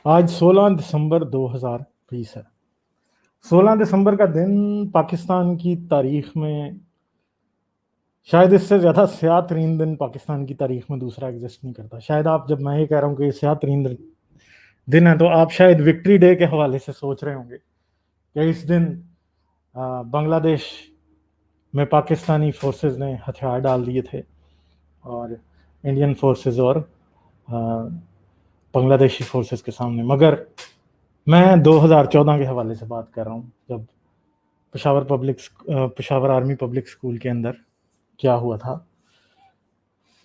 آج 16 دسمبر 2020 ہے۔ 16 دسمبر کا دن پاکستان کی تاریخ میں شاید اس سے زیادہ سیاہ ترین دن پاکستان کی تاریخ میں دوسرا ایگزسٹ نہیں کرتا۔ شاید آپ جب میں یہ کہہ رہا ہوں کہ یہ سیاہ ترین دن ہے تو آپ شاید وکٹری ڈے کے حوالے سے سوچ رہے ہوں گے کہ اس دن بنگلہ دیش میں پاکستانی فورسز نے ہتھیار ڈال دیے تھے اور انڈین فورسز اور بنگلہ دیشی فورسز کے سامنے۔ مگر میں 2014 کے حوالے سے بات کر رہا ہوں، جب پشاور آرمی پبلک اسکول کے اندر کیا ہوا تھا۔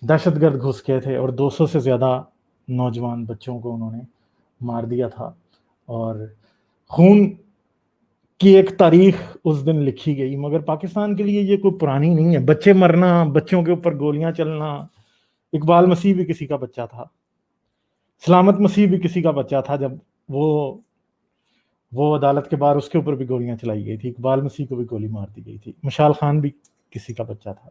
دہشت گرد گھس گئے تھے اور 200 سے زیادہ نوجوان بچوں کو انہوں نے مار دیا تھا، اور خون کی ایک تاریخ اس دن لکھی گئی۔ مگر پاکستان کے لیے یہ کوئی پرانی نہیں ہے۔ بچے مرنا، بچوں کے اوپر گولیاں چلنا، اقبال مسیح بھی کسی کا بچہ تھا، سلامت مسیح بھی کسی کا بچہ تھا جب وہ عدالت کے باہر اس کے اوپر بھی گولیاں چلائی گئی تھی، اقبال مسیح کو بھی گولی مار دی گئی تھی، مشال خان بھی کسی کا بچہ تھا۔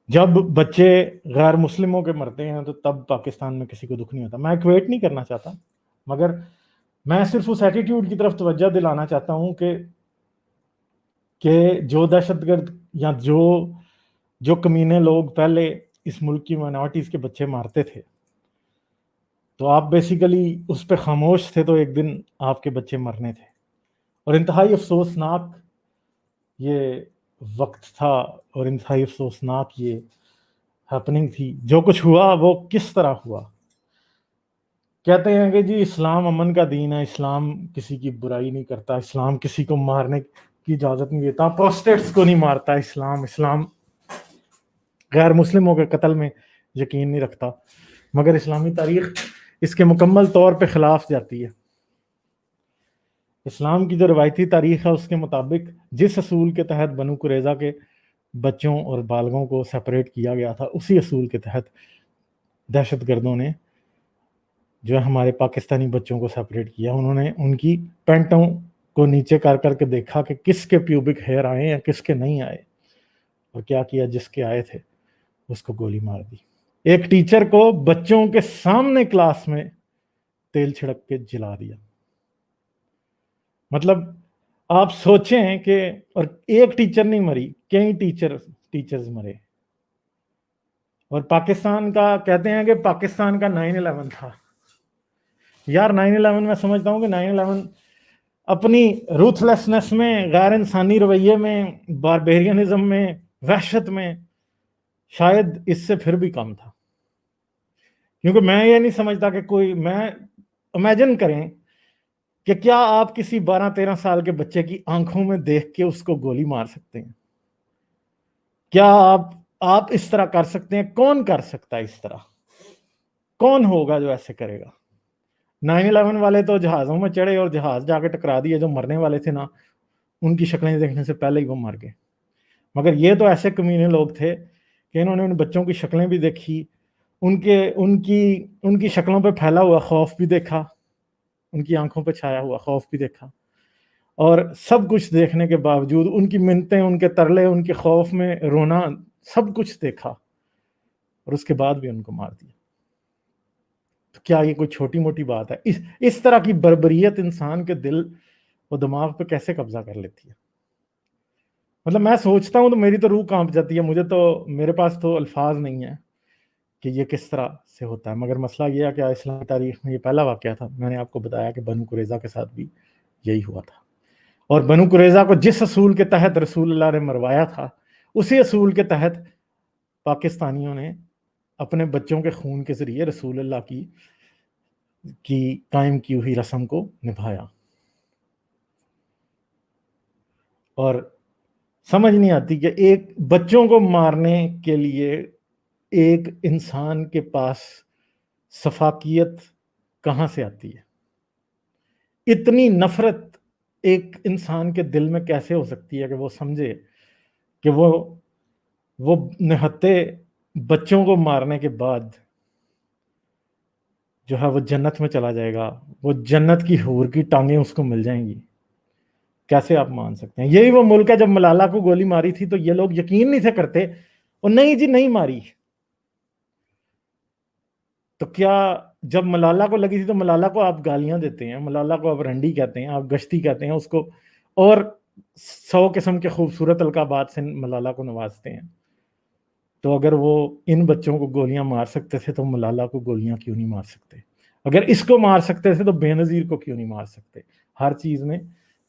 جب بچے غیر مسلموں کے مرتے ہیں تو تب پاکستان میں کسی کو دکھ نہیں ہوتا۔ میں ایکویٹ نہیں کرنا چاہتا، مگر میں صرف اس ایٹیٹیوڈ کی طرف توجہ دلانا چاہتا ہوں کہ جو دہشت گرد یا جو کمینے لوگ پہلے اس ملک کی مائنورٹیز کے بچے مارتے تھے، تو آپ بیسیکلی اس پہ خاموش تھے تو ایک دن آپ کے بچے مرنے تھے۔ اور انتہائی افسوسناک یہ وقت تھا اور انتہائی افسوسناک یہ ہیپننگ تھی۔ جو کچھ ہوا وہ کس طرح ہوا؟ کہتے ہیں کہ جی اسلام امن کا دین ہے، اسلام کسی کی برائی نہیں کرتا، اسلام کسی کو مارنے کی اجازت نہیں دیتا، پروسٹیٹس کو نہیں مارتا اسلام غیر مسلموں کے قتل میں یقین نہیں رکھتا۔ مگر اسلامی تاریخ اس کے مکمل طور پہ خلاف جاتی ہے۔ اسلام کی جو روایتی تاریخ ہے اس کے مطابق جس اصول کے تحت بنو قریظہ کے بچوں اور بالغوں کو سپریٹ کیا گیا تھا، اسی اصول کے تحت دہشت گردوں نے جو ہمارے پاکستانی بچوں کو سپریٹ کیا۔ انہوں نے ان کی پینٹوں کو نیچے کر کے دیکھا کہ کس کے پیوبک ہیئر آئے یا کس کے نہیں آئے، اور کیا کیا، جس کے آئے تھے اس کو گولی مار دی۔ ایک ٹیچر کو بچوں کے سامنے کلاس میں تیل چھڑک کے جلا دیا۔ مطلب آپ سوچیں کہ، اور ایک ٹیچر نہیں مری، کئی ٹیچرز مرے۔ اور پاکستان کا کہتے ہیں کہ پاکستان کا 9/11 تھا۔ یار 9/11 میں سمجھتا ہوں کہ 9/11 اپنی روتھلیسنس میں، غیر انسانی رویے میں، باربیرینزم میں، وحشت میں شاید اس سے پھر بھی کم تھا۔ کیونکہ میں یہ نہیں سمجھتا کہ میں امیجن کریں کہ کیا آپ کسی 12-13 سال کے بچے کی آنکھوں میں دیکھ کے اس کو گولی مار سکتے ہیں؟ کیا آپ اس طرح کر سکتے ہیں؟ کون کر سکتا ہے اس طرح؟ کون ہوگا جو ایسے کرے گا؟ 9/11 والے تو جہازوں میں چڑھے اور جہاز جا کے ٹکرا دیے، جو مرنے والے تھے نا ان کی شکلیں دیکھنے سے پہلے ہی وہ مر گئے۔ مگر یہ تو ایسے کمینے لوگ تھے کہ انہوں نے ان بچوں کی شکلیں بھی دیکھی، ان کی شکلوں پہ پھیلا ہوا خوف بھی دیکھا، ان کی آنکھوں پہ چھایا ہوا خوف بھی دیکھا، اور سب کچھ دیکھنے کے باوجود ان کی منتیں، ان کے ترلے، ان کے خوف میں رونا، سب کچھ دیکھا، اور اس کے بعد بھی ان کو مار دیا۔ تو کیا یہ کوئی چھوٹی موٹی بات ہے؟ اس طرح کی بربریت انسان کے دل و دماغ پہ کیسے قبضہ کر لیتی ہے؟ مطلب میں سوچتا ہوں تو میری تو روح کانپ جاتی ہے، میرے پاس تو الفاظ نہیں ہیں کہ یہ کس طرح سے ہوتا ہے۔ مگر مسئلہ یہ ہے کہ اسلامی تاریخ میں یہ پہلا واقعہ تھا۔ میں نے آپ کو بتایا کہ بنو قریظہ کے ساتھ بھی یہی ہوا تھا، اور بنو قریظہ کو جس اصول کے تحت رسول اللہ نے مروایا تھا، اسی اصول کے تحت پاکستانیوں نے اپنے بچوں کے خون کے ذریعے رسول اللہ کی قائم کی ہوئی رسم کو نبھایا۔ اور سمجھ نہیں آتی کہ ایک بچوں کو مارنے کے لیے ایک انسان کے پاس سفاکیت کہاں سے آتی ہے؟ اتنی نفرت ایک انسان کے دل میں کیسے ہو سکتی ہے کہ وہ سمجھے کہ وہ نہتے بچوں کو مارنے کے بعد جو ہے وہ جنت میں چلا جائے گا، وہ جنت کی حور کی ٹانگیں اس کو مل جائیں گی؟ کیسے آپ مان سکتے ہیں؟ یہی وہ ملک ہے جب ملالہ کو گولی ماری تھی تو یہ لوگ یقین نہیں تھے کرتے، اور نہیں جی نہیں ماری۔ تو کیا جب ملالہ کو لگی تھی تو ملالہ کو آپ گالیاں دیتے ہیں، ملالہ کو آپ رنڈی کہتے ہیں، آپ گشتی کہتے ہیں اس کو، اور 100 قسم کے خوبصورت القابات سے ملالہ کو نوازتے ہیں. تو اگر وہ ان بچوں کو گولیاں مار سکتے تھے تو ملالہ کو گولیاں کیوں نہیں مار سکتے؟ اگر اس کو مار سکتے تھے تو بے نظیر کو کیوں نہیں مار سکتے؟ ہر چیز میں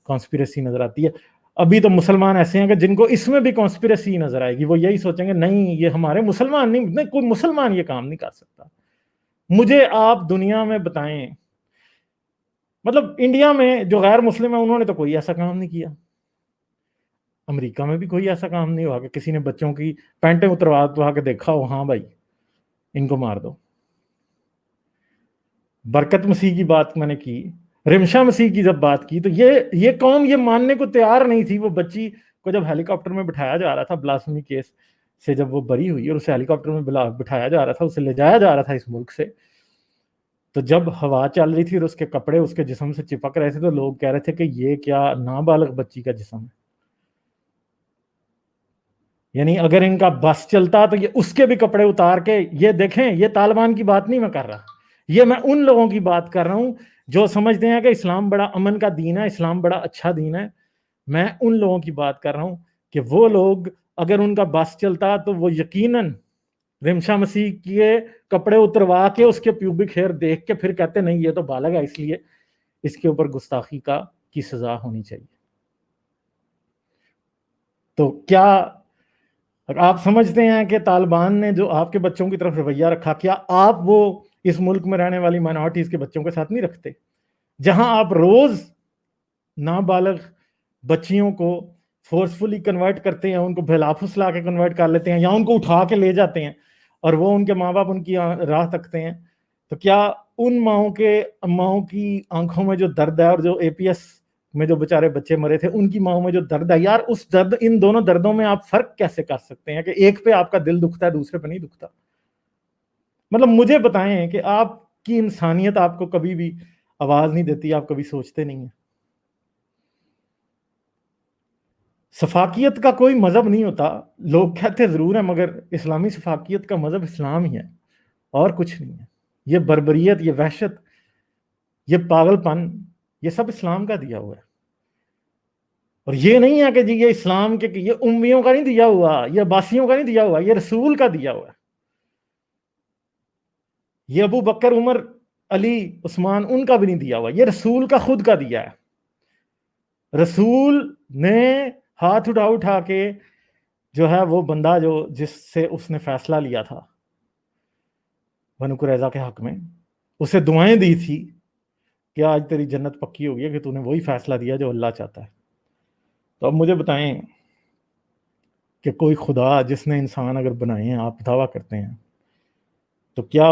کانسپیریسی نظر آتی ہے. ابھی تو مسلمان ایسے ہیں کہ جن کو اس میں بھی کانسپیریسی نظر آئے گی، وہ یہی سوچیں گے نہیں یہ ہمارے مسلمان نہیں، کوئی مسلمان یہ کام نہیں کر سکتا. مجھے آپ دنیا میں بتائیں، مطلب انڈیا میں جو غیر مسلم ہیں انہوں نے تو کوئی ایسا کام نہیں کیا. امریکہ میں بھی کوئی ایسا کام نہیں ہوا کہ کسی نے بچوں کی پینٹیں اتروا کے دیکھا ہو ہاں بھائی ان کو مار دو. برکت مسیح کی بات میں نے کی، رمشا مسیح کی جب بات کی تو یہ قوم یہ ماننے کو تیار نہیں تھی. وہ بچی کو جب ہیلی کاپٹر میں بٹھایا جا رہا تھا بلاسفمی کیس سے، جب وہ بری ہوئی اور اسے ہیلی کاپٹر میں بٹھایا جا رہا تھا، اسے لے جایا جا رہا تھا اس ملک سے، تو جب ہوا چل رہی تھی اور اس کے کپڑے اس کے جسم سے چپک رہے تھے تو لوگ کہہ رہے تھے کہ یہ کیا نابالغ بچی کا جسم ہے. یعنی اگر ان کا بس چلتا تو یہ اس کے بھی کپڑے اتار کے، یہ دیکھیں یہ طالبان کی بات نہیں میں کر رہا، یہ میں ان لوگوں کی بات کر رہا ہوں جو سمجھتے ہیں کہ اسلام بڑا امن کا دین ہے، اسلام بڑا اچھا دین ہے. میں ان لوگوں کی بات کر رہا ہوں کہ وہ لوگ اگر ان کا بس چلتا تو وہ یقیناً رمشا مسیح کے کپڑے اتروا کے اس کے پیوبک ہیئر دیکھ کے پھر کہتے نہیں یہ تو بالغ ہے اس لیے اس کے اوپر گستاخی کی سزا ہونی چاہیے. تو کیا آپ سمجھتے ہیں کہ طالبان نے جو آپ کے بچوں کی طرف رویہ رکھا، کیا آپ وہ اس ملک میں رہنے والی مائنورٹیز کے بچوں کے ساتھ نہیں رکھتے؟ جہاں آپ روز نابالغ بچیوں کو فورسفلی کنورٹ کرتے ہیں، ان کو بھلا پھسلا کے کنورٹ کر لیتے ہیں یا ان کو اٹھا کے لے جاتے ہیں اور وہ ان کے ماں باپ ان کی راہ تکتے ہیں، تو کیا ان ماؤں کی آنکھوں میں جو درد ہے، اور جو اے پی ایس میں جو بیچارے بچے مرے تھے ان کی ماؤں میں جو درد ہے، یار اس درد، ان دونوں دردوں میں آپ فرق کیسے کر سکتے ہیں کہ ایک پہ آپ کا دل دکھتا ہے دوسرے پہ نہیں دکھتا؟ مطلب مجھے بتائیں کہ آپ کی انسانیت آپ کو کبھی بھی آواز نہیں دیتی، آپ کبھی سوچتے نہیں ہیں. سفاکیت کا کوئی مذہب نہیں ہوتا، لوگ کہتے ضرور ہیں مگر اسلامی سفاکیت کا مذہب اسلام ہی ہے اور کچھ نہیں ہے. یہ بربریت، یہ وحشت، یہ پاگل پن، یہ سب اسلام کا دیا ہوا ہے. اور یہ نہیں ہے کہ جی یہ اسلام کے، یہ امیوں کا نہیں دیا ہوا، یہ عباسیوں کا نہیں دیا ہوا، یہ رسول کا دیا ہوا ہے. یہ ابو بکر، عمر، علی، عثمان ان کا بھی نہیں دیا ہوا، یہ رسول کا خود کا دیا ہے. رسول نے ہاتھ اٹھا کے جو ہے وہ بندہ جس سے اس نے فیصلہ لیا تھا بنو قریظہ کے حق میں، اسے دعائیں دی تھی کہ آج تیری جنت پکی ہو گئی کہ تو نے وہی فیصلہ دیا جو اللہ چاہتا ہے. تو اب مجھے بتائیں کہ کوئی خدا جس نے انسان اگر بنائے ہیں، آپ دعویٰ کرتے ہیں، تو کیا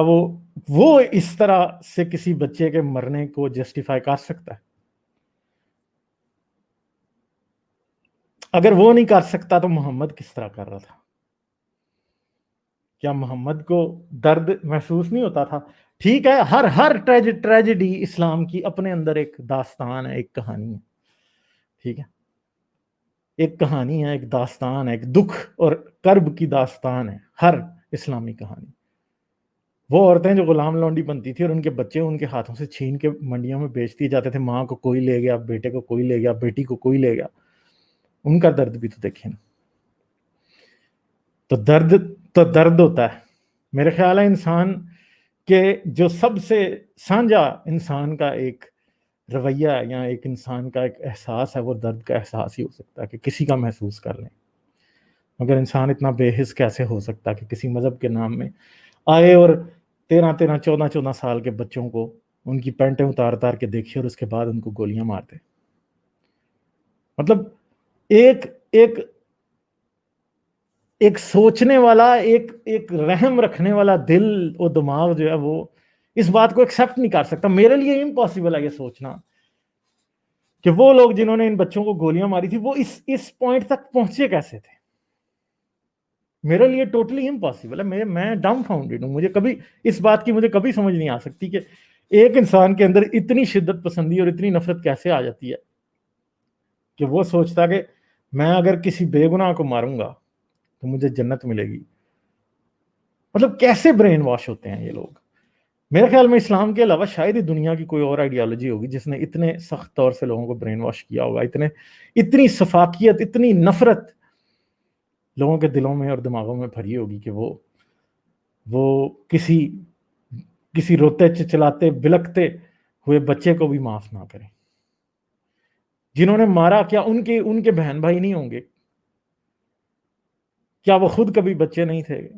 وہ اس طرح سے کسی بچے کے مرنے کو جسٹیفائی کر سکتا ہے؟ اگر وہ نہیں کر سکتا تو محمد کس طرح کر رہا تھا؟ کیا محمد کو درد محسوس نہیں ہوتا تھا؟ ٹھیک ہے، ہر ٹریجڈی اسلام کی اپنے اندر ایک داستان ہے، ایک کہانی ہے. ٹھیک ہے، ایک کہانی ہے، ایک داستان ہے، ایک دکھ اور کرب کی داستان ہے ہر اسلامی کہانی. وہ عورتیں جو غلام لونڈی بنتی تھی اور ان کے بچے ان کے ہاتھوں سے چھین کے منڈیوں میں بیچ دیے جاتے تھے، ماں کو کوئی لے گیا، بیٹے کو کوئی لے گیا، بیٹی کو کوئی لے گیا، ان کا درد بھی تو دیکھیں نا. تو درد ہوتا ہے. میرے خیال ہے انسان کے جو سب سے سانجا انسان کا ایک رویہ یا ایک انسان کا ایک احساس ہے، وہ درد کا احساس ہی ہو سکتا ہے کہ کسی کا محسوس کر لیں. مگر انسان اتنا بے حس کیسے ہو سکتا ہے کہ کسی مذہب کے نام میں آئے اور 13 سال کے بچوں کو ان کی پینٹیں اتار کے دیکھے اور اس کے بعد ان کو گولیاں مارتے. مطلب ایک سوچنے والا، ایک رحم رکھنے والا دل اور دماغ جو ہے وہ اس بات کو ایکسیپٹ نہیں کر سکتا. میرے لیے امپاسبل ہے یہ سوچنا کہ وہ لوگ جنہوں نے ان بچوں کو گولیاں ماری تھی وہ اس پوائنٹ تک پہنچے کیسے تھے. میرے لیے ٹوٹلی امپاسبل ہے. میں ڈم فاؤنڈیڈ ہوں. مجھے کبھی اس بات کی مجھے سمجھ نہیں آ سکتی کہ ایک انسان کے اندر اتنی شدت پسندی اور اتنی نفرت کیسے آ جاتی ہے کہ وہ سوچتا کہ میں اگر کسی بے گناہ کو ماروں گا تو مجھے جنت ملے گی. مطلب کیسے برین واش ہوتے ہیں یہ لوگ. میرے خیال میں اسلام کے علاوہ شاید ہی دنیا کی کوئی اور آئیڈیالوجی ہوگی جس نے اتنے سخت طور سے لوگوں کو برین واش کیا ہوگا، اتنی سفاکیت، اتنی نفرت لوگوں کے دلوں میں اور دماغوں میں بھری ہوگی کہ وہ کسی روتے چلاتے بلکتے ہوئے بچے کو بھی معاف نہ کریں۔ جنہوں نے مارا، کیا ان کے بہن بھائی نہیں ہوں گے؟ کیا وہ خود کبھی بچے نہیں تھے؟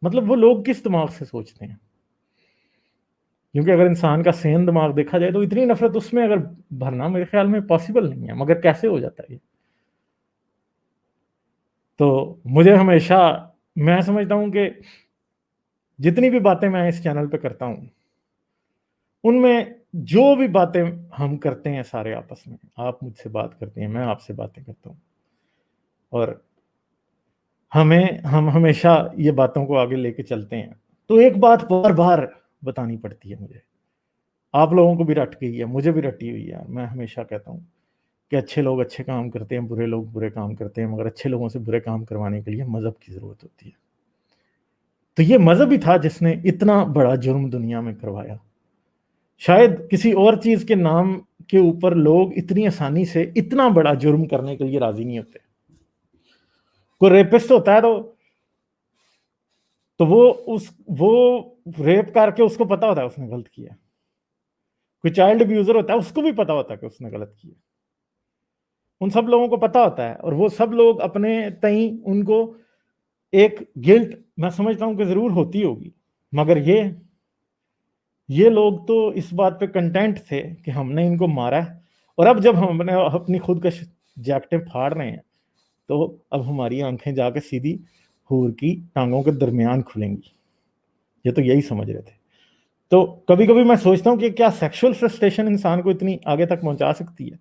مطلب وہ لوگ کس دماغ سے سوچتے ہیں؟ کیونکہ اگر انسان کا سین دماغ دیکھا جائے تو اتنی نفرت اس میں اگر بھرنا میرے خیال میں پاسبل نہیں ہے، مگر کیسے ہو جاتا ہے یہ؟ تو مجھے ہمیشہ، میں سمجھتا ہوں کہ جتنی بھی باتیں میں اس چینل پہ کرتا ہوں، ان میں جو بھی باتیں ہم کرتے ہیں سارے آپس میں، آپ مجھ سے بات کرتے ہیں، میں آپ سے باتیں کرتا ہوں، اور ہم ہمیشہ یہ باتوں کو آگے لے کے چلتے ہیں، تو ایک بات بار بار بتانی پڑتی ہے مجھے، آپ لوگوں کو بھی رٹ گئی ہے، مجھے بھی رٹی ہوئی ہے۔ میں ہمیشہ کہتا ہوں کہ اچھے لوگ اچھے کام کرتے ہیں، برے لوگ برے کام کرتے ہیں، مگر اچھے لوگوں سے برے کام کروانے کے لیے مذہب کی ضرورت ہوتی ہے۔ تو یہ مذہب ہی تھا جس نے اتنا بڑا جرم دنیا میں کروایا۔ شاید کسی اور چیز کے نام کے اوپر لوگ اتنی آسانی سے اتنا بڑا جرم کرنے کے لیے راضی نہیں ہوتے۔ کوئی ریپسٹ ہوتا ہے تو وہ ریپ کر کے اس کو پتا ہوتا ہے اس نے غلط کیا۔ کوئی چائلڈ ابیوزر ہوتا ہے، اس کو بھی پتا ہوتا ہے کہ اس نے غلط کیا۔ ان سب لوگوں کو پتا ہوتا ہے، اور وہ سب لوگ اپنے تئیں ان کو ایک گلٹ میں سمجھتا ہوں کہ ضرور ہوتی ہوگی، مگر یہ لوگ تو اس بات پہ کنٹینٹ تھے کہ ہم نے ان کو مارا ہے، اور اب جب ہم نے اپنی خود کش جیکٹیں پھاڑ رہے ہیں تو اب ہماری آنکھیں جا کے سیدھی حور کی ٹانگوں کے درمیان کھلیں گی۔ یہ تو یہی سمجھ رہے تھے۔ تو کبھی کبھی میں سوچتا ہوں کہ کیا سیکشول فرسٹریشن انسان کو اتنی آگے تک پہنچا سکتی ہے؟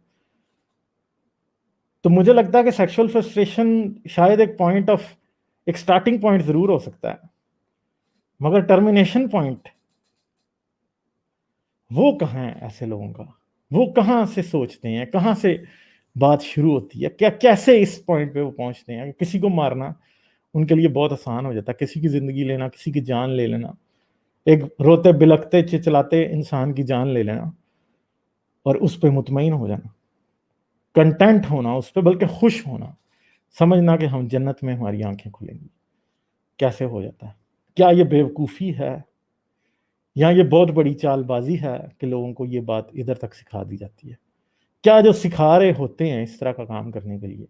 تو مجھے لگتا ہے کہ سیکشول فرسٹریشن شاید ایک سٹارٹنگ پوائنٹ ضرور ہو سکتا ہے، مگر ٹرمینیشن پوائنٹ وہ کہاں ہے ایسے لوگوں کا؟ وہ کہاں سے سوچتے ہیں؟ کہاں سے بات شروع ہوتی ہے؟ کیسے اس پوائنٹ پہ وہ پہنچتے ہیں کہ کسی کو مارنا ان کے لیے بہت آسان ہو جاتا ہے، کسی کی زندگی لینا، کسی کی جان لے لینا، ایک روتے بلکتے چچلاتے انسان کی جان لے لینا، اور اس پہ مطمئن ہو جانا، کنٹینٹ ہونا اس پہ، بلکہ خوش ہونا، سمجھنا کہ ہم جنت میں ہماری آنکھیں کھلیں گی۔ کیسے ہو جاتا ہے؟ کیا یہ بیوقوفی ہے، یا یہ بہت بڑی چال بازی ہے کہ لوگوں کو یہ بات ادھر تک سکھا دی جاتی ہے؟ کیا جو سکھا رہے ہوتے ہیں اس طرح کا کام کرنے کے لیے،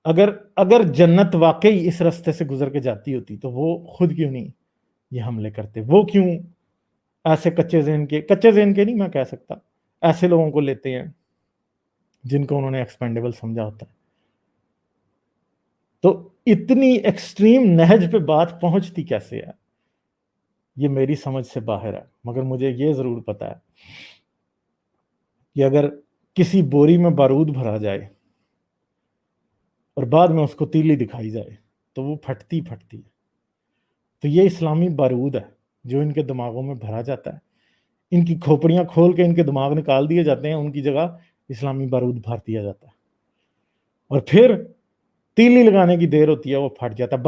اگر جنت واقعی اس راستے سے گزر کے جاتی ہوتی تو وہ خود کیوں نہیں یہ حملے کرتے؟ وہ کیوں ایسے کچے ذہن کے نہیں میں کہہ سکتا، ایسے لوگوں کو لیتے ہیں جن کو انہوں نے ایکسپینڈیبل سمجھا ہوتا ہے؟ تو اتنی ایکسٹریم نہج پہ بات پہنچتی کیسے ہے، یہ میری سمجھ سے باہر ہے۔ مگر مجھے یہ ضرور پتا ہے کہ اگر کسی بوری میں بارود بھرا جائے اور بعد میں اس کو تیلی دکھائی جائے تو وہ پھٹتی ہے۔ تو یہ اسلامی بارود ہے جو ان کے دماغوں میں بھرا جاتا ہے، ان کی کھوپڑیاں کھول کے ان کے دماغ نکال دیے جاتے ہیں، ان کی جگہ اسلامی بارود بھر دیا جاتا ہے، اور پھر تیلی لگانے کی دیر ہوتی ہے، وہ پھٹ جاتا ہے۔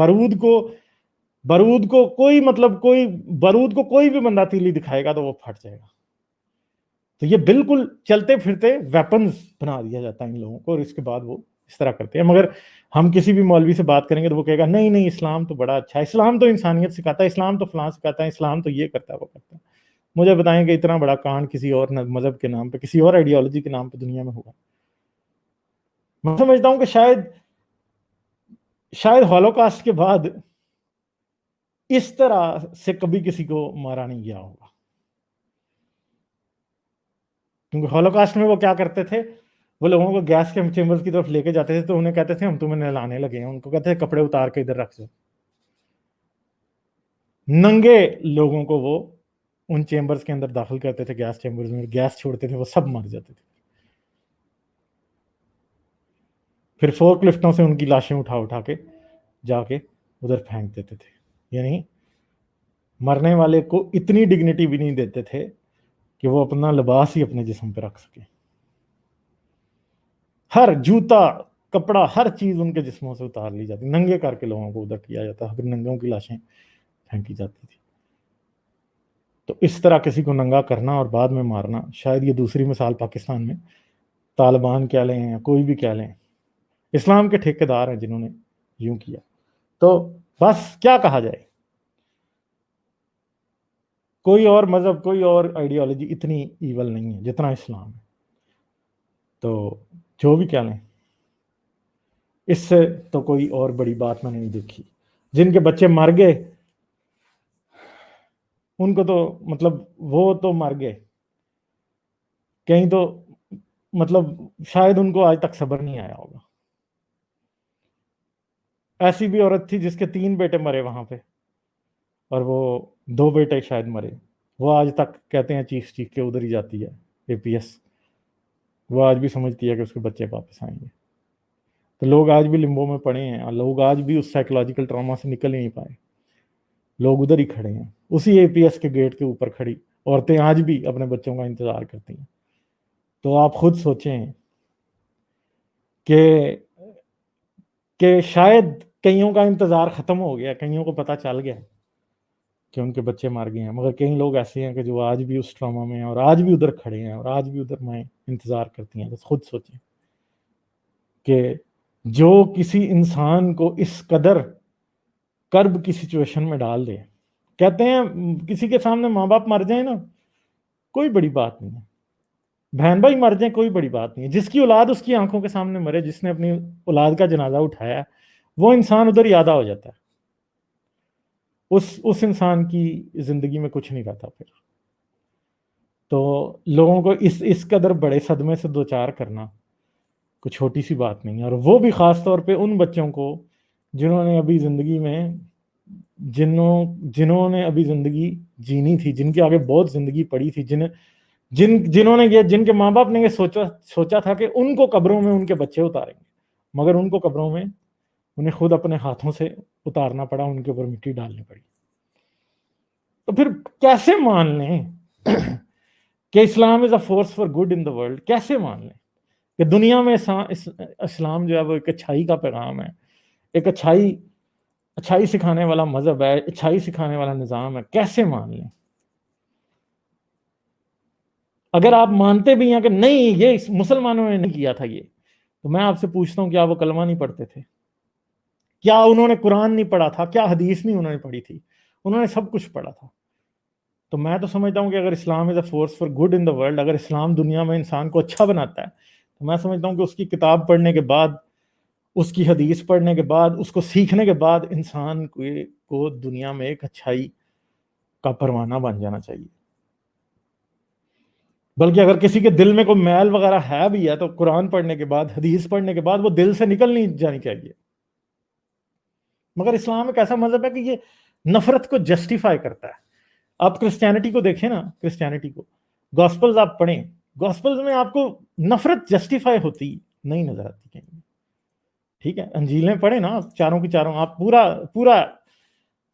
بارود کو کوئی بھی بندہ تیلی دکھائے گا تو وہ پھٹ جائے گا۔ تو یہ بالکل چلتے پھرتے ویپنز بنا دیا جاتا ہے ان لوگوں کو، اور اس کے بعد وہ اس طرح کرتے ہیں۔ مگر ہم کسی بھی مولوی سے بات کریں گے تو وہ کہے گا نہیں اسلام تو بڑا اچھا ہے، اسلام تو انسانیت سکھاتا ہے، اسلام تو فلاں سکھاتا ہے، اسلام تو یہ کرتا ہے وہ کرتا ہے۔ مجھے بتائیں کہ اتنا بڑا کانڈ کسی اور مذہب کے نام پہ، کسی اور آئیڈیالوجی کے نام پہ دنیا میں ہوگا؟ میں سمجھتا ہوں کہ شاید ہولوکاسٹ کے بعد اس طرح سے کبھی کسی کو مارا نہیں گیا ہوگا، کیونکہ ہولوکاسٹ میں وہ کیا کرتے تھے، وہ لوگوں کو گیس کے چیمبرز کی طرف لے کے جاتے تھے تو انہیں کہتے تھے ہم تمہیں نہلانے لگے ہیں، ان کو کہتے تھے کپڑے اتار کے ادھر رکھ دو، ننگے لوگوں کو وہ ان چیمبرز کے اندر داخل کرتے تھے، گیس چیمبرز میں گیس چھوڑتے تھے، وہ سب مر جاتے تھے۔ پھر فورک لفٹوں سے ان کی لاشیں اٹھا کے جا کے ادھر پھینک دیتے تھے، یعنی مرنے والے کو اتنی ڈگنیٹی بھی نہیں دیتے تھے کہ وہ اپنا لباس ہی اپنے جسم پہ رکھ سکے۔ ہر جوتا کپڑا ہر چیز ان کے جسموں سے اتار لی جاتی، ننگے کر کے لوگوں کو ادھر کیا جاتا، پھر ننگوں کی لاشیں پھینکی جاتی تھی۔ تو اس طرح کسی کو ننگا کرنا اور بعد میں مارنا، شاید یہ دوسری مثال پاکستان میں طالبان کہہ لیں یا کوئی بھی کہہ لیں، اسلام کے ٹھیکیدار ہیں جنہوں نے یوں کیا. تو بس کیا کہا جائے، کوئی اور مذہب، کوئی اور آئیڈیالوجی اتنی ایول نہیں ہے جتنا اسلام ہے. تو جو بھی کہہ لیں، اس سے تو کوئی اور بڑی بات میں نے نہیں دیکھی. جن کے بچے مر گئے ان کو تو مطلب وہ تو مر گئے، کہیں تو مطلب شاید ان کو آج تک صبر نہیں آیا ہوگا. ایسی بھی عورت تھی جس کے 3 بیٹے مرے وہاں پہ، اور وہ 2 بیٹے شاید مرے، وہ آج تک کہتے ہیں چیخ کے ادھر ہی جاتی ہے APS. وہ آج بھی سمجھتی ہے کہ اس کے بچے واپس آئیں گے. تو لوگ آج بھی لمبو میں پڑے ہیں، اور لوگ آج بھی اس سائیکولوجیکل ٹراما سے نکل ہی نہیں پائے. لوگ ادھر ہی کھڑے ہیں، اسی APS کے گیٹ کے اوپر کھڑی عورتیں آج بھی اپنے بچوں کا انتظار کرتی ہیں. تو آپ خود سوچیں کہ شاید کئیوں کا انتظار ختم ہو گیا، کئیوں کو پتہ چل گیا کہ ان کے بچے مار گئے ہیں، مگر کئی لوگ ایسے ہیں کہ جو آج بھی اس ٹراما میں ہیں اور آج بھی ادھر کھڑے ہیں اور آج بھی ادھر میں انتظار کرتی ہیں. بس خود سوچیں کہ جو کسی انسان کو اس قدر کرب کی سچویشن میں ڈال دے. کہتے ہیں کسی کے سامنے ماں باپ مر جائیں نا، کوئی بڑی بات نہیں ہے، بہن بھائی مر جائیں کوئی بڑی بات نہیں ہے. جس کی اولاد اس کی آنکھوں کے سامنے مرے، جس نے اپنی اولاد کا جنازہ اٹھایا، وہ انسان ادھر یادہ ہو جاتا ہے. اس انسان کی زندگی میں کچھ نہیں رہتا پھر. تو لوگوں کو اس قدر بڑے صدمے سے دوچار کرنا کوئی چھوٹی سی بات نہیں ہے. اور وہ بھی خاص طور پہ ان بچوں کو جنہوں نے ابھی زندگی میں جنہوں نے ابھی زندگی جینی تھی، جن کے آگے بہت زندگی پڑی تھی، جنہوں نے جن کے ماں باپ نے یہ سوچا تھا کہ ان کو قبروں میں ان کے بچے اتاریں گے، مگر ان کو قبروں میں انہیں خود اپنے ہاتھوں سے اتارنا پڑا، ان کے اوپر مٹی ڈالنی پڑی. تو پھر کیسے مان لیں کہ Islam is a force for good in the world? کیسے مان لیں کہ دنیا میں اسلام جو ہے وہ ایک اچھائی کا پیغام ہے، ایک اچھائی سکھانے والا مذہب ہے، اچھائی سکھانے والا نظام ہے؟ کیسے مان لیں؟ اگر آپ مانتے بھی ہیں کہ نہیں یہ مسلمانوں نے نہیں کیا تھا یہ، تو میں آپ سے پوچھتا ہوں کیا وہ کلمہ نہیں پڑھتے تھے؟ کیا انہوں نے قرآن نہیں پڑھا تھا؟ کیا حدیث نہیں انہوں نے پڑھی تھی؟ انہوں نے سب کچھ پڑھا تھا. تو میں تو سمجھتا ہوں کہ اگر Islam is a force for good in the world, اگر اسلام دنیا میں انسان کو اچھا بناتا ہے، تو میں سمجھتا ہوں کہ اس کی کتاب پڑھنے کے بعد، اس کی حدیث پڑھنے کے بعد، اس کو سیکھنے کے بعد انسان کو دنیا میں ایک اچھائی کا پروانہ بن جانا چاہیے. بلکہ اگر کسی کے دل میں کوئی میل وغیرہ ہے بھی ہے تو قرآن پڑھنے کے بعد، حدیث پڑھنے کے بعد وہ دل سے نکل نہیں جانی چاہیے. مگر اسلام ایک ایسا مذہب ہے کہ یہ نفرت کو جسٹیفائی کرتا ہے. آپ کرسچینٹی کو دیکھیں نا، کرسچینٹی کو گاسپلز آپ پڑھیں، گاسپلز میں آپ کو نفرت جسٹیفائی ہوتی نہیں نظر آتی کہیں. ٹھیک ہے، انجیلیں پڑھیں نا چاروں کی چاروں، آپ پورا پورا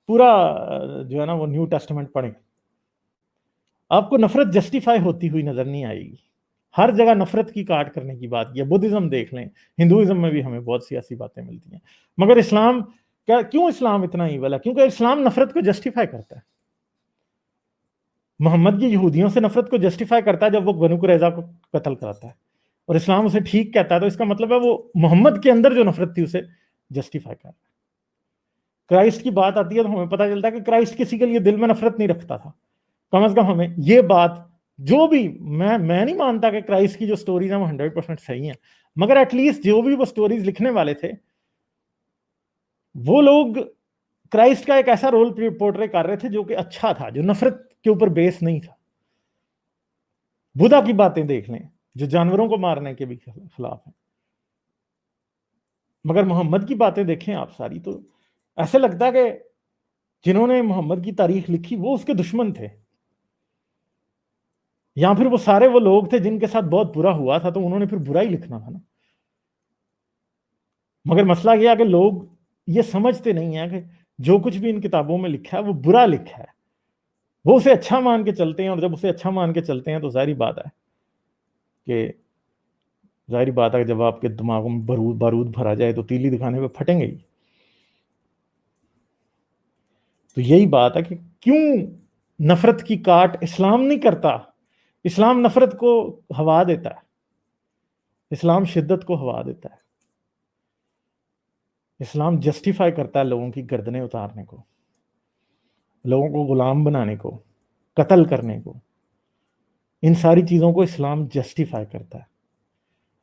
پورا جو ہے نا وہ نیو ٹیسٹمنٹ پڑھیں، آپ کو نفرت جسٹیفائی ہوتی ہوئی نظر نہیں آئے گی. ہر جگہ نفرت کی کاٹ کرنے کی بات کی ہے. بدھزم دیکھ لیں، ہندوازم میں بھی ہمیں بہت سی ایسی باتیں ملتی ہیں. مگر اسلام کیوں اسلام اتنا ایول ہے؟ کیونکہ اسلام نفرت کو جسٹیفائی کرتا ہے. محمد کی یہودیوں سے نفرت کو جسٹیفائی کرتا ہے جب وہ بنو قریظہ کو قتل کراتا ہے، اور اسلام اسے ٹھیک کہتا ہے. تو اس کا مطلب ہے وہ محمد کے اندر جو نفرت تھی اسے جسٹیفائی کر رہا ہے. کرائسٹ کی بات آتی ہے تو ہمیں پتہ چلتا ہے کہ کرائسٹ کسی کے لیے دل میں نفرت نہیں رکھتا تھا. کم از کم ہمیں یہ بات، جو بھی میں نہیں مانتا کہ کرائسٹ کی جو سٹوریز ہیں وہ 100% صحیح ہیں، مگر ایٹ لیسٹ جو بھی وہ سٹوریز لکھنے والے تھے وہ لوگ کرائسٹ کا ایک ایسا رول پورٹرے کر رہے تھے جو کہ اچھا تھا، جو نفرت کے اوپر بیس نہیں تھا. بدھا کی باتیں دیکھ لیں جو جانوروں کو مارنے کے بھی خلاف ہیں، مگر محمد کی باتیں دیکھیں آپ ساری، تو ایسے لگتا ہے کہ جنہوں نے محمد کی تاریخ لکھی وہ اس کے دشمن تھے، یا پھر وہ سارے وہ لوگ تھے جن کے ساتھ بہت برا ہوا تھا تو انہوں نے پھر برا ہی لکھنا تھا نا. مگر مسئلہ یہ ہے کہ لوگ یہ سمجھتے نہیں ہیں کہ جو کچھ بھی ان کتابوں میں لکھا ہے وہ برا لکھا ہے. وہ اسے اچھا مان کے چلتے ہیں، اور جب اسے اچھا مان کے چلتے ہیں تو ظاہری بات ہے کہ جب آپ کے دماغوں میں بارود بھرا جائے تو تیلی دکھانے پہ پھٹیں گے ہی. تو یہی بات ہے کہ کیوں نفرت کی کاٹ اسلام نہیں کرتا. اسلام نفرت کو ہوا دیتا ہے, اسلام شدت کو ہوا دیتا ہے. اسلام جسٹیفائی کرتا ہے لوگوں کی گردنیں اتارنے کو, لوگوں کو غلام بنانے کو, قتل کرنے کو. ان ساری چیزوں کو اسلام جسٹیفائی کرتا ہے.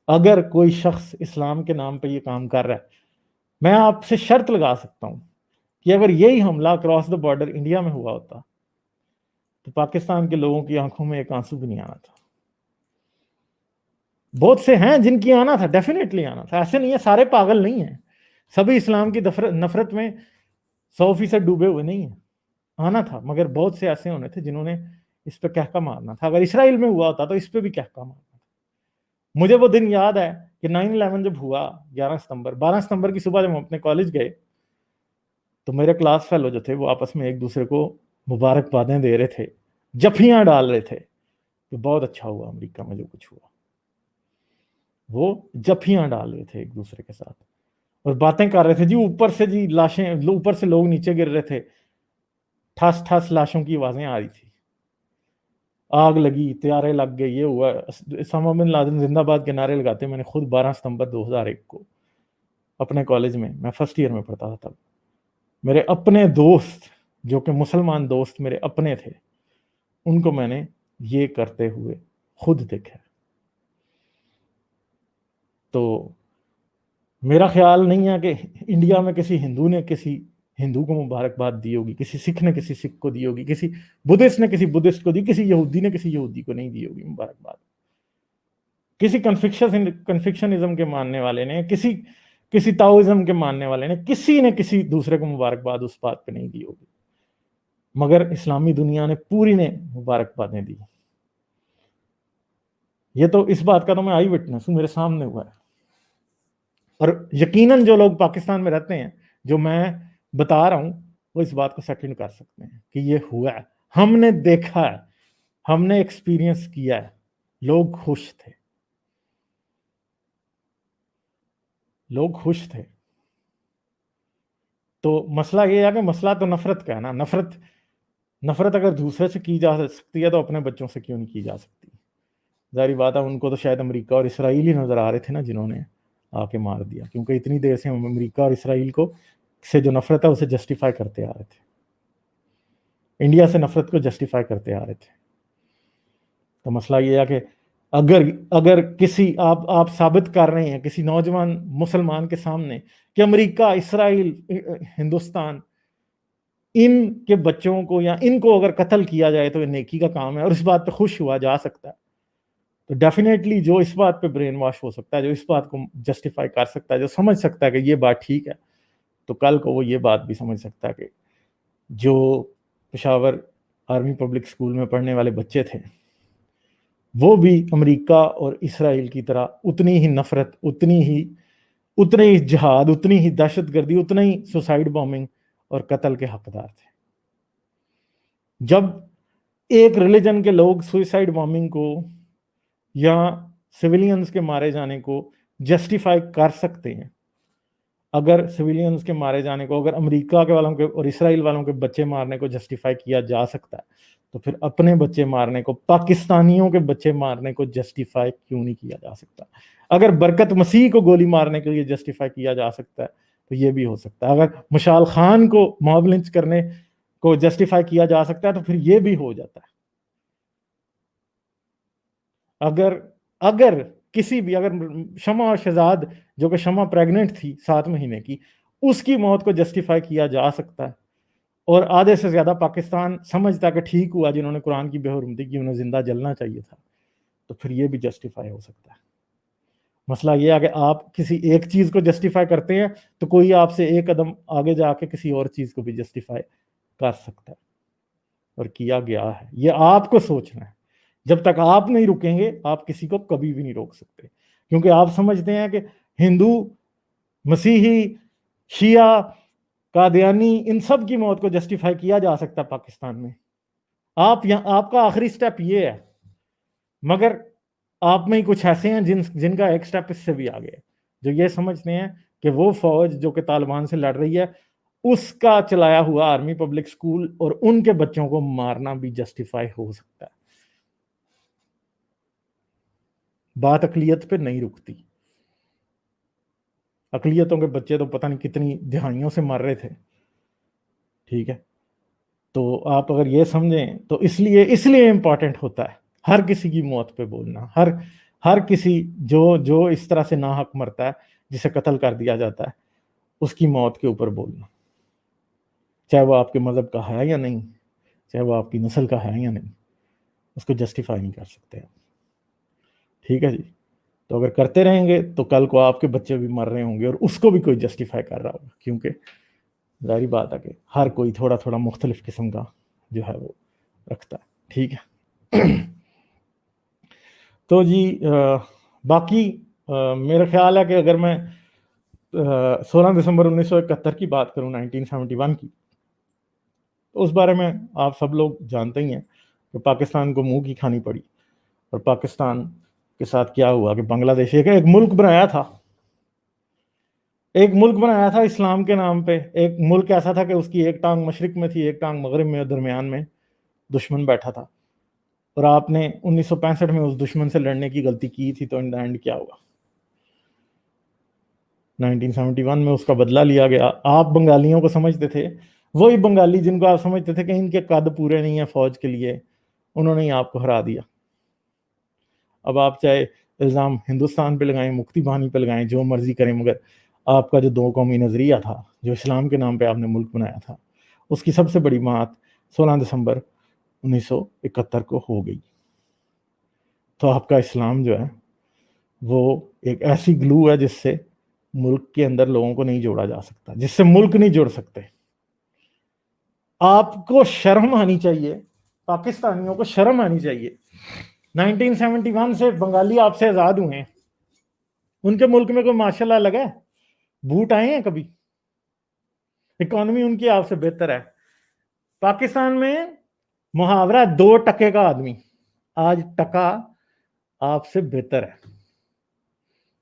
اگر کوئی شخص اسلام کے نام پہ یہ کام کر رہا ہے, میں آپ سے شرط لگا سکتا ہوں کہ اگر یہی حملہ کراس دا بارڈر انڈیا میں ہوا ہوتا تو پاکستان کے لوگوں کی آنکھوں میں ایک آنسو بھی نہیں آنا تھا. بہت سے ہیں جن کی آنا تھا, ڈیفینیٹلی آنا تھا. ایسے نہیں ہے, سارے پاگل نہیں ہیں, سبھی اسلام کی نفرت میں 100% ڈوبے ہوئے نہیں ہیں. آنا تھا, مگر بہت سے ایسے ہونے تھے جنہوں نے اس پہ کہکا مارنا تھا. اگر اسرائیل میں ہوا ہوتا تو اس پہ بھی کہکا مارنا تھا. مجھے وہ دن یاد ہے کہ 9/11 جب ہوا 12 ستمبر کی صبح جب ہم اپنے کالج گئے تو میرے کلاس فیلو جو تھے وہ آپس میں ایک دوسرے کو مبارکبادیں دے رہے تھے, جفیاں ڈال رہے تھے کہ بہت اچھا ہوا امریکہ میں جو کچھ ہوا. وہ جفیاں ڈال رہے تھے ایک دوسرے کے ساتھ اور باتیں کر رہے تھے. اوپر سے لاشیں, اوپر سے لوگ نیچے گر رہے تھے, ٹھاس ٹھاس لاشوں کی آوازیں آ رہی تھی, آگ لگی, تیارے لگ گئے, یہ ہوا. اسامہ بن لادن زندہ باد کے نعرے لگاتے میں نے خود 12 ستمبر 2001 کو اپنے کالج میں فرسٹ ایئر میں پڑھتا تھا, میرے اپنے دوست جو کہ مسلمان دوست میرے اپنے تھے, ان کو میں نے یہ کرتے ہوئے خود دیکھا. تو میرا خیال نہیں ہے کہ انڈیا میں کسی ہندو نے کسی ہندو کو مبارکباد دی ہوگی, کسی سکھ نے کسی سکھ کو دی ہوگی, کسی بدھسٹ نے کسی بدھسٹ کو دی, کسی یہودی نے کسی یہودی کو نہیں دی ہوگی مبارکباد. کسی کنفکشنزم کے ماننے والے نے, کسی تاؤزم کے ماننے والے نے کسی دوسرے کو مبارکباد اس بات پہ نہیں دی ہوگی, مگر اسلامی دنیا نے پوری نے مبارکبادیں دی. یہ تو اس بات کا تو میں آئی وٹنس ہوں, میرے سامنے ہوا ہے. اور یقیناً جو لوگ پاکستان میں رہتے ہیں, جو میں بتا رہا ہوں, وہ اس بات کو سیکنڈ کر سکتے ہیں کہ یہ ہوا ہے. ہم نے دیکھا ہے, ہم نے ایکسپیرینس کیا ہے. لوگ خوش تھے, لوگ خوش تھے. تو مسئلہ یہ ہے کہ مسئلہ تو نفرت کا ہے نا. نفرت اگر دوسرے سے کی جا سکتی ہے تو اپنے بچوں سے کیوں نہیں کی جا سکتی؟ ظاہری بات ہے ان کو تو شاید امریکہ اور اسرائیل ہی نظر آ رہے تھے نا جنہوں نے آ کے مار دیا, کیونکہ اتنی دیر سے ہم امریکہ اور اسرائیل کو سے جو نفرت ہے اسے جسٹیفائی کرتے آ رہے تھے, انڈیا سے نفرت کو جسٹیفائی کرتے آ رہے تھے. تو مسئلہ یہ ہے کہ اگر کسی آپ ثابت کر رہے ہیں کسی نوجوان مسلمان کے سامنے کہ امریکہ, اسرائیل, ہندوستان, ان کے بچوں کو یا ان کو اگر قتل کیا جائے تو یہ نیکی کا کام ہے اور اس بات پہ خوش ہوا جا سکتا ہے, تو ڈیفینیٹلی جو اس بات پہ برین واش ہو سکتا ہے, جو اس بات کو جسٹیفائی کر سکتا ہے, جو سمجھ سکتا ہے کہ یہ بات ٹھیک ہے, تو کل کو وہ یہ بات بھی سمجھ سکتا ہے کہ جو پشاور آرمی پبلک اسکول میں پڑھنے والے بچے تھے وہ بھی امریکہ اور اسرائیل کی طرح اتنی ہی نفرت, اتنی ہی جہاد, اتنی ہی دہشت گردی, اتنا ہی سوسائڈ بامبنگ اور قتل کے حقدار تھے. جب ایک ریلیجن کے لوگ سوسائڈ بامبنگ کو یا سویلینز کے مارے جانے کو جسٹیفائی کر سکتے ہیں, اگر سویلینز کے مارے جانے کو, اگر امریکہ کے والوں کے اور اسرائیل والوں کے بچے مارنے کو جسٹیفائی کیا جا سکتا ہے, تو پھر اپنے بچے مارنے کو, پاکستانیوں کے بچے مارنے کو جسٹیفائی کیوں نہیں کیا جا سکتا؟ اگر برکت مسیح کو گولی مارنے کے لیے جسٹیفائی کیا جا سکتا ہے تو یہ بھی ہو سکتا ہے. اگر مشال خان کو موب لنچ کرنے کو جسٹیفائی کیا جا سکتا ہے تو پھر یہ بھی ہو جاتا ہے. اگر کسی بھی, اگر شمع شہزاد جو کہ شمع پریگننٹ تھی 7 مہینے کی, اس کی موت کو جسٹیفائی کیا جا سکتا ہے, اور آدھے سے زیادہ پاکستان سمجھتا کہ ٹھیک ہوا جنہوں نے قرآن کی بے حرمتی کی, انہیں زندہ جلنا چاہیے تھا, تو پھر یہ بھی جسٹیفائی ہو سکتا ہے. مسئلہ یہ ہے کہ آپ کسی ایک چیز کو جسٹیفائی کرتے ہیں تو کوئی آپ سے ایک قدم آگے جا کے کسی اور چیز کو بھی جسٹیفائی کر سکتا ہے, اور کیا گیا ہے. یہ آپ کو سوچنا ہے. جب تک آپ نہیں رکیں گے آپ کسی کو کبھی بھی نہیں روک سکتے, کیونکہ آپ سمجھتے ہیں کہ ہندو, مسیحی, شیعہ, قادیانی, ان سب کی موت کو جسٹیفائی کیا جا سکتا ہے پاکستان میں. آپ کا آخری سٹیپ یہ ہے, مگر آپ میں ہی کچھ ایسے ہیں جن کا ایک سٹیپ اس سے بھی آگے ہے, جو یہ سمجھتے ہیں کہ وہ فوج جو کہ طالبان سے لڑ رہی ہے اس کا چلایا ہوا آرمی پبلک سکول اور ان کے بچوں کو مارنا بھی جسٹیفائی ہو سکتا ہے. بات اقلیت پہ نہیں رکتی. اقلیتوں کے بچے تو پتہ نہیں کتنی دہائیوں سے مر رہے تھے. ٹھیک ہے, تو آپ اگر یہ سمجھیں تو اس لیے امپورٹنٹ ہوتا ہے ہر کسی کی موت پہ بولنا, ہر کسی جو اس طرح سے ناحق مرتا ہے, جسے قتل کر دیا جاتا ہے, اس کی موت کے اوپر بولنا, چاہے وہ آپ کے مذہب کا ہے یا نہیں, چاہے وہ آپ کی نسل کا ہے یا نہیں, اس کو جسٹیفائی نہیں کر سکتے آپ. ٹھیک ہے جی. تو اگر کرتے رہیں گے تو کل کو آپ کے بچے بھی مر رہے ہوں گے اور اس کو بھی کوئی جسٹیفائی کر رہا ہوگا, کیونکہ ظاہری بات ہے کہ ہر کوئی تھوڑا تھوڑا مختلف قسم کا جو ہے وہ رکھتا ہے. ٹھیک ہے. تو جی باقی میرا خیال ہے کہ اگر میں 16 دسمبر 1971 کی بات کروں, 1971 کی, تو اس بارے میں آپ سب لوگ جانتے ہی ہیں کہ پاکستان کو منہ کی کھانی پڑی. اور پاکستان کے ساتھ کیا ہوا کہ بنگلہ دیش ایک ملک بنایا تھا, اسلام کے نام پہ. ایک ملک ایسا تھا کہ اس کی ایک ٹانگ مشرق میں تھی, ایک ٹانگ مغرب میں, درمیان میں دشمن بیٹھا تھا. اور آپ نے 1965 میں اس دشمن سے لڑنے کی غلطی کی تھی, تو ان دا اینڈ کیا ہوا؟ 1971 میں اس کا بدلہ لیا گیا. آپ بنگالیوں کو سمجھتے تھے, وہی بنگالی جن کو آپ سمجھتے تھے کہ ان کے قد پورے نہیں ہیں فوج کے لیے, انہوں نے آپ کو ہرا دیا. اب آپ چاہے الزام ہندوستان پہ لگائیں, مکتی بہانی پہ لگائیں, جو مرضی کریں, مگر آپ کا جو دو قومی نظریہ تھا, جو اسلام کے نام پہ آپ نے ملک بنایا تھا, اس کی سب سے بڑی مات 16 دسمبر 1971 کو ہو گئی. تو آپ کا اسلام جو ہے وہ ایک ایسی گلو ہے جس سے ملک کے اندر لوگوں کو نہیں جوڑا جا سکتا, جس سے ملک نہیں جڑ سکتے. آپ کو شرم آنی چاہیے, پاکستانیوں کو شرم آنی چاہیے. 1971 سے بنگالی آپ سے آزاد ہوئے ہیں, ان کے ملک میں کوئی ماشاء اللہ لگا ہے؟ بوٹ آئے ہیں کبھی؟ اکانومی ان کی آپ سے بہتر ہے. پاکستان میں محاورہ 2 ٹکے کا آدمی آج ٹکا آپ سے بہتر ہے.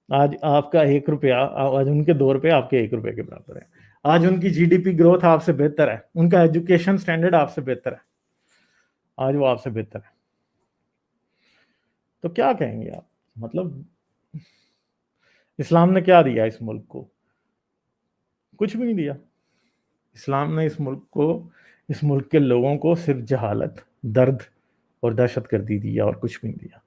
آج آپ کا 1 روپیہ, آج ان کے 2 روپے آپ کے 1 روپے کے برابر ہے. آج ان کی جی ڈی پی گروتھ آپ سے بہتر ہے, ان کا ایجوکیشن سٹینڈرڈ آپ سے بہتر ہے, آج وہ آپ سے بہتر ہے. تو کیا کہیں گے آپ؟ مطلب اسلام نے کیا دیا اس ملک کو؟ کچھ بھی نہیں دیا. اسلام نے اس ملک کے لوگوں کو صرف جہالت, درد اور دہشت گردی دی, اور کچھ بھی نہیں دیا.